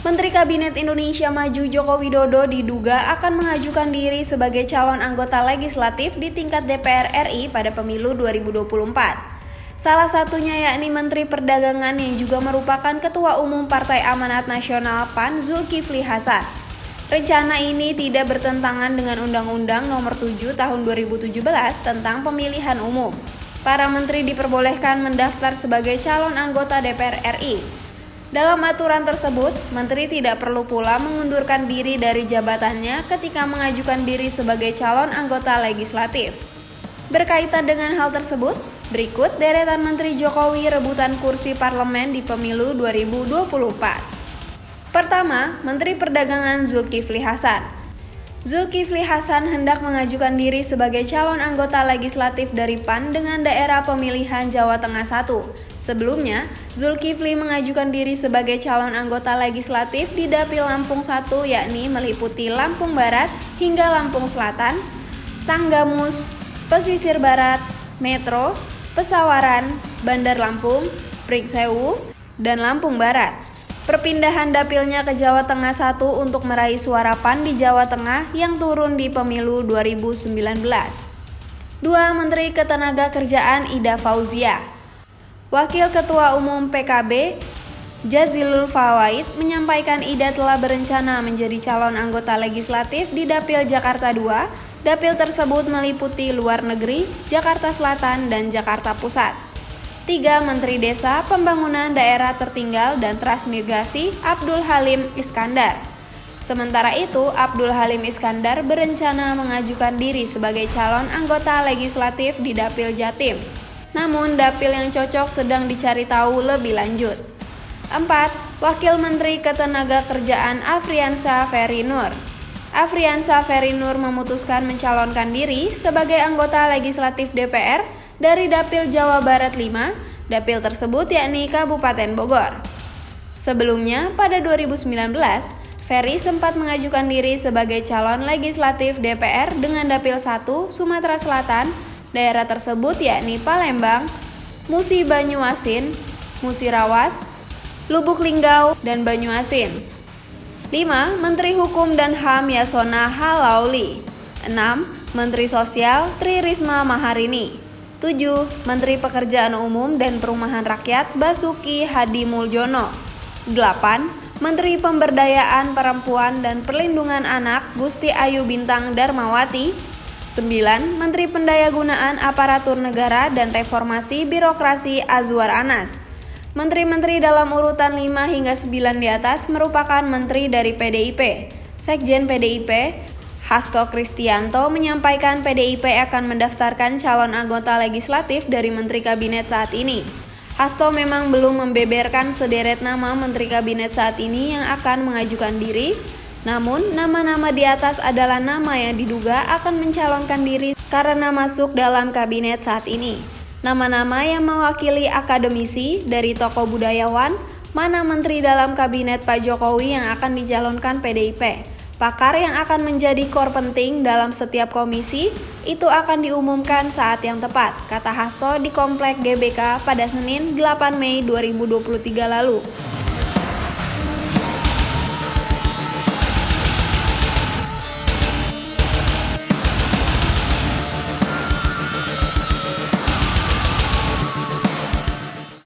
Menteri Kabinet Indonesia Maju Joko Widodo diduga akan mengajukan diri sebagai calon anggota legislatif di tingkat DPR RI pada pemilu 2024. Salah satunya yakni Menteri Perdagangan yang juga merupakan Ketua Umum Partai Amanat Nasional PAN Zulkifli Hasan. Rencana ini tidak bertentangan dengan Undang-Undang Nomor 7 Tahun 2017 tentang Pemilihan Umum. Para menteri diperbolehkan mendaftar sebagai calon anggota DPR RI. Dalam aturan tersebut, menteri tidak perlu pula mengundurkan diri dari jabatannya ketika mengajukan diri sebagai calon anggota legislatif. Berkaitan dengan hal tersebut, berikut deretan Menteri Jokowi rebutan kursi parlemen di pemilu 2024. Pertama, Menteri Perdagangan Zulkifli Hasan. Zulkifli Hasan hendak mengajukan diri sebagai calon anggota legislatif dari PAN dengan daerah pemilihan Jawa Tengah 1. Sebelumnya, Zulkifli mengajukan diri sebagai calon anggota legislatif di Dapil Lampung 1 yakni meliputi Lampung Barat hingga Lampung Selatan, Tanggamus, Pesisir Barat, Metro, Pesawaran, Bandar Lampung, Pringsewu, dan Lampung Barat. Perpindahan dapilnya ke Jawa Tengah 1 untuk meraih suara PAN di Jawa Tengah yang turun di pemilu 2019. 2. Menteri Ketenagakerjaan Ida Fauzia. Wakil Ketua Umum PKB Jazilul Fawait menyampaikan Ida telah berencana menjadi calon anggota legislatif di Dapil Jakarta 2. Dapil tersebut meliputi luar negeri, Jakarta Selatan, dan Jakarta Pusat. 3. Menteri Desa, Pembangunan Daerah Tertinggal dan Transmigrasi Abdul Halim Iskandar. Sementara itu, Abdul Halim Iskandar berencana mengajukan diri sebagai calon anggota legislatif di Dapil Jatim. Namun, dapil yang cocok sedang dicari tahu lebih lanjut. 4. Wakil Menteri Ketenagakerjaan Afriansyah Ferry Nur. Afriansyah Ferry Nur memutuskan mencalonkan diri sebagai anggota legislatif DPR dari Dapil Jawa Barat 5, dapil tersebut yakni Kabupaten Bogor. Sebelumnya, pada 2019, Ferry sempat mengajukan diri sebagai calon legislatif DPR dengan Dapil 1 Sumatera Selatan, daerah tersebut yakni Palembang, Musi Banyuasin, Musirawas, Lubuk Linggau, dan Banyuasin. 5. Menteri Hukum dan HAM Yasona Halauli. 6. Menteri Sosial Tri Risma Maharini. 7. Menteri Pekerjaan Umum dan Perumahan Rakyat Basuki Hadi Muljono. 8. Menteri Pemberdayaan Perempuan dan Perlindungan Anak Gusti Ayu Bintang Darmawati. 9. Menteri Pendayagunaan Aparatur Negara dan Reformasi Birokrasi Azwar Anas. Menteri-menteri dalam urutan 5 hingga 9 di atas merupakan menteri dari PDIP. Sekjen PDIP Hasto Kristianto menyampaikan PDIP akan mendaftarkan calon anggota legislatif dari Menteri Kabinet saat ini. Hasto memang belum membeberkan sederet nama Menteri Kabinet saat ini yang akan mengajukan diri, namun nama-nama di atas adalah nama yang diduga akan mencalonkan diri karena masuk dalam Kabinet saat ini. Nama-nama yang mewakili akademisi dari tokoh budayawan, mana menteri dalam Kabinet Pak Jokowi yang akan dicalonkan PDIP. Pakar yang akan menjadi core penting dalam setiap komisi itu akan diumumkan saat yang tepat, kata Hasto di Komplek GBK pada Senin 8 Mei 2023 lalu.